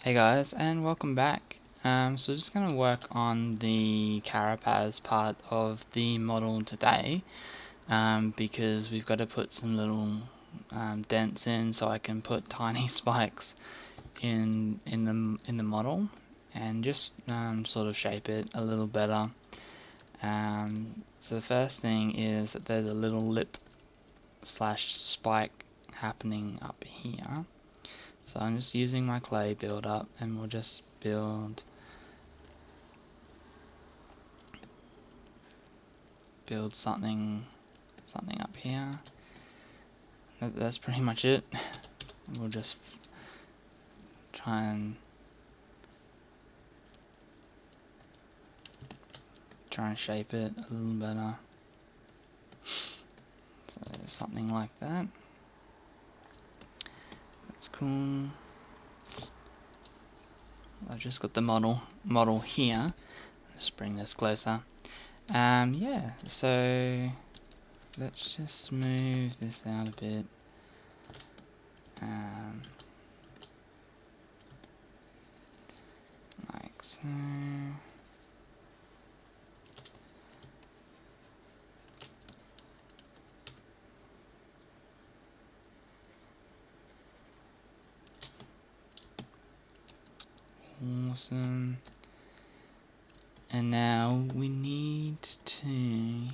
Hey guys, and welcome back. So just going to work on the carapace part of the model today, because we've got to put some little dents in so I can put tiny spikes in the model, and just sort of shape it a little better. So the first thing is that there's a little lip slash spike happening up here. So I'm just using my clay build up, and we'll just build something up here. That's pretty much it. We'll just try and shape it a little better. So something like that. That's cool. I've just got the model here. Let's bring this closer. Yeah, so let's just smooth this out a bit. Like so. Awesome. And now we need to,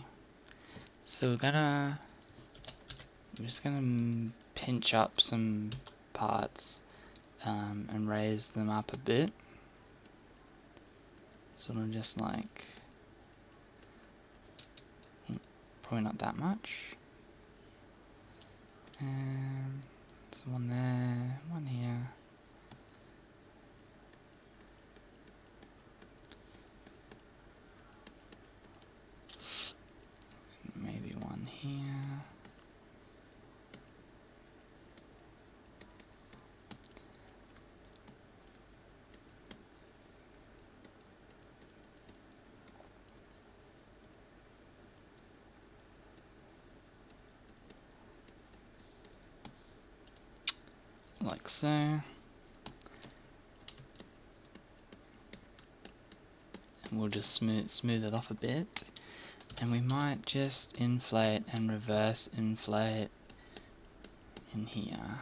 so we're just gonna pinch up some parts and raise them up a bit, sort of just like, probably not that much. There's one there, one here. Maybe one here. Like so. And we'll just smooth it off a bit. And we might just inflate and reverse inflate in here,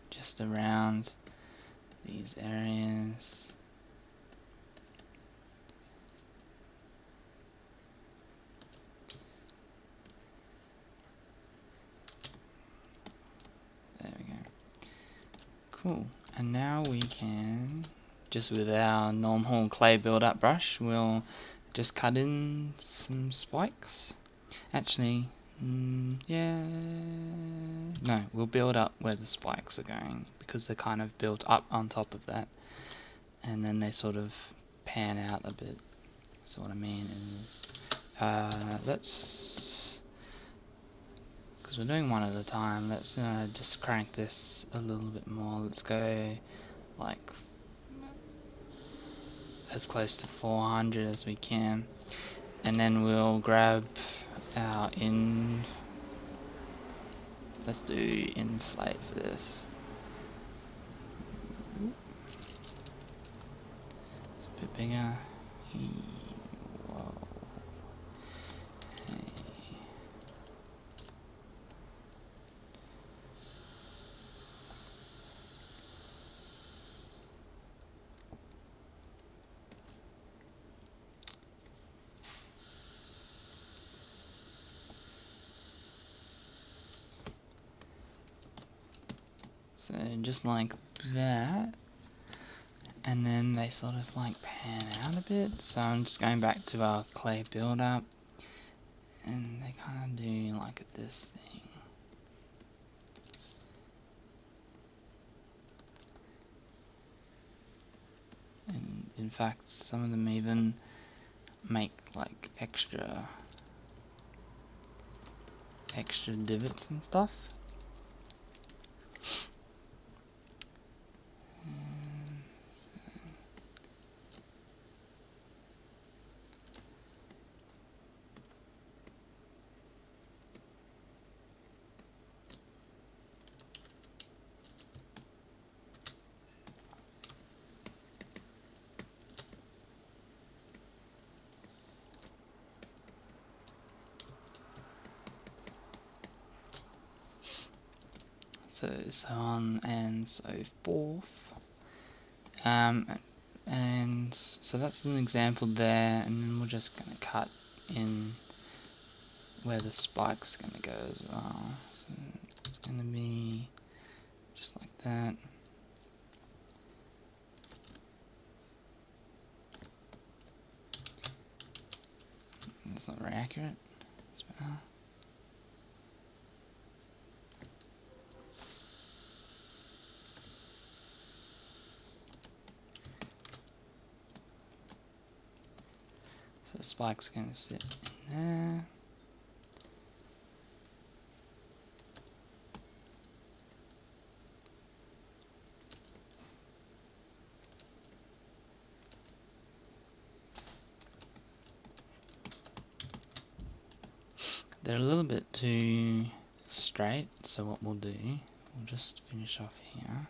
just around these areas. There we go. Cool. And now we can, just with our normal clay build-up brush, we'll just cut in some spikes. Actually, yeah, no, we'll build up where the spikes are going, because they're kind of built up on top of that, and then they sort of pan out a bit. So what I mean is, let's, because we're doing one at a time, let's just crank this a little bit more. Let's go like as close to 400 as we can, and then we'll grab our let's do inflate for this. It's a bit bigger. Whoa. Hey. So just like that, and then they sort of like pan out a bit. So I'm just going back to our clay build up, and they kind of do like this thing. And in fact, some of them even make like extra divots and stuff. so on and so forth. And so that's an example there, and then we're just going to cut in where the spike's going to go as well. So it's going to be just like that. That's not very accurate. It's better. So the spike's going to sit in there. They're a little bit too straight, so what we'll do, we'll just finish off here.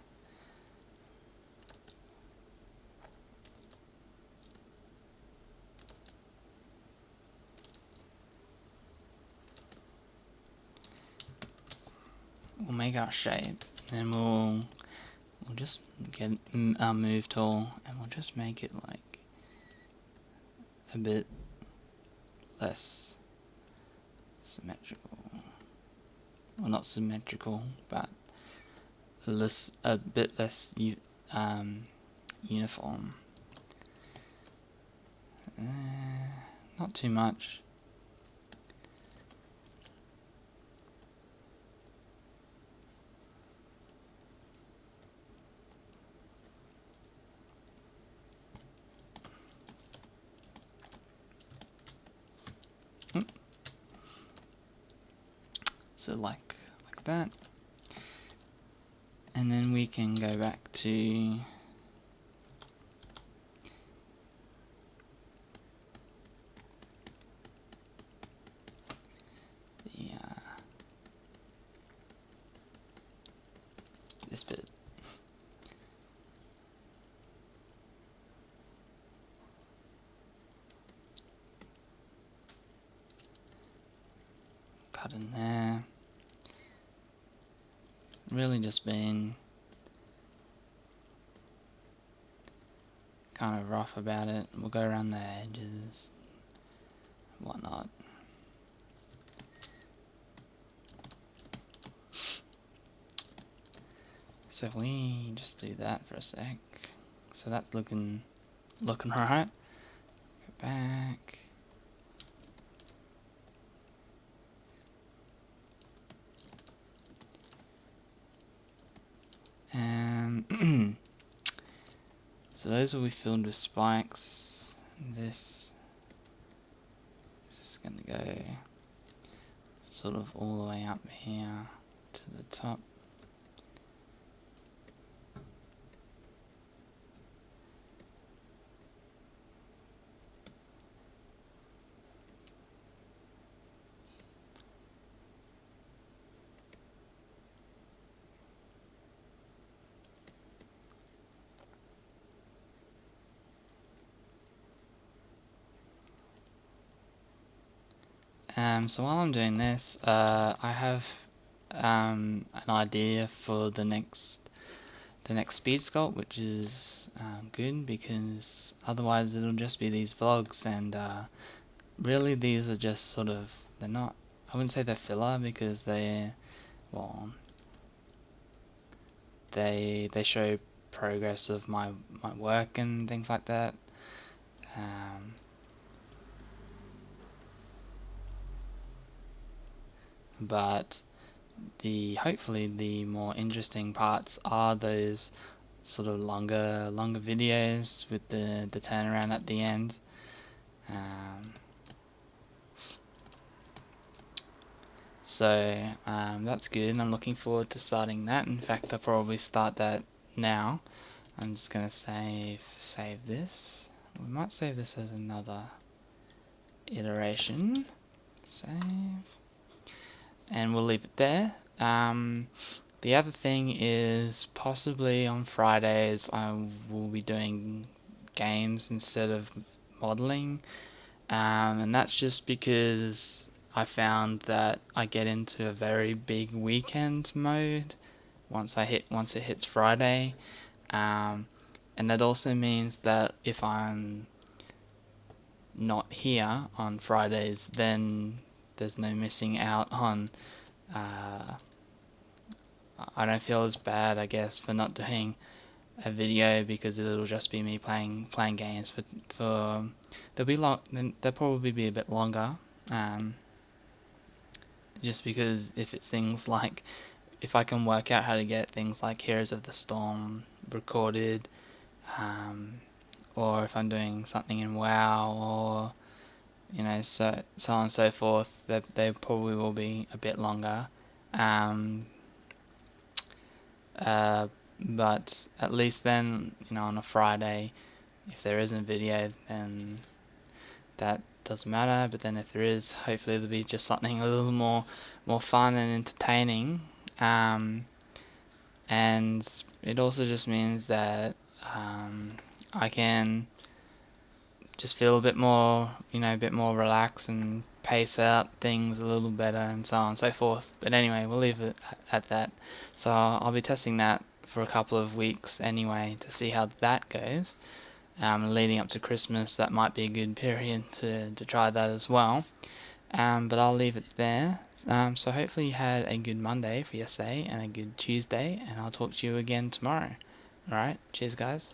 We'll make our shape, and we'll just get our move tool, and we'll just make it like a bit less symmetrical. Well, not symmetrical, but a bit less uniform. Not too much. So like that, and then we can go back to the this bit. Cut in there. Really just been kind of rough about it. We'll go around the edges, whatnot. So if we just do that for a sec, so that's looking alright. Go back. So those will be filled with spikes. This is going to go sort of all the way up here to the top. So while I'm doing this, I have an idea for the next speed sculpt, which is good, because otherwise it'll just be these vlogs, and really these are just sort of, they're not, I wouldn't say they're filler, because they show progress of my work and things like that. But hopefully the more interesting parts are those sort of longer videos with the turnaround at the end. So that's good. I'm looking forward to starting that. In fact, I'll probably start that now. I'm just gonna save this. We might save this as another iteration. Save. And we'll leave it there. The other thing is, possibly on Fridays I will be doing games instead of modeling, and that's just because I found that I get into a very big weekend mode once it hits Friday. And that also means that if I'm not here on Fridays, then there's no missing out on. I don't feel as bad, I guess, for not doing a video, because it'll just be me playing games for they'll probably be a bit longer, just because if it's things like, if I can work out how to get things like Heroes of the Storm recorded, or if I'm doing something in WoW, or so on and so forth, they probably will be a bit longer. But at least then, on a Friday, if there isn't a video, then that doesn't matter. But then if there is, hopefully there'll be just something a little more fun and entertaining. And it also just means that I can just feel a bit more, a bit more relaxed and pace out things a little better, and so on and so forth. But anyway, we'll leave it at that. So I'll be testing that for a couple of weeks anyway, to see how that goes. Leading up to Christmas, that might be a good period to try that as well. But I'll leave it there. So hopefully you had a good Monday for yesterday and a good Tuesday, and I'll talk to you again tomorrow. Alright, cheers guys.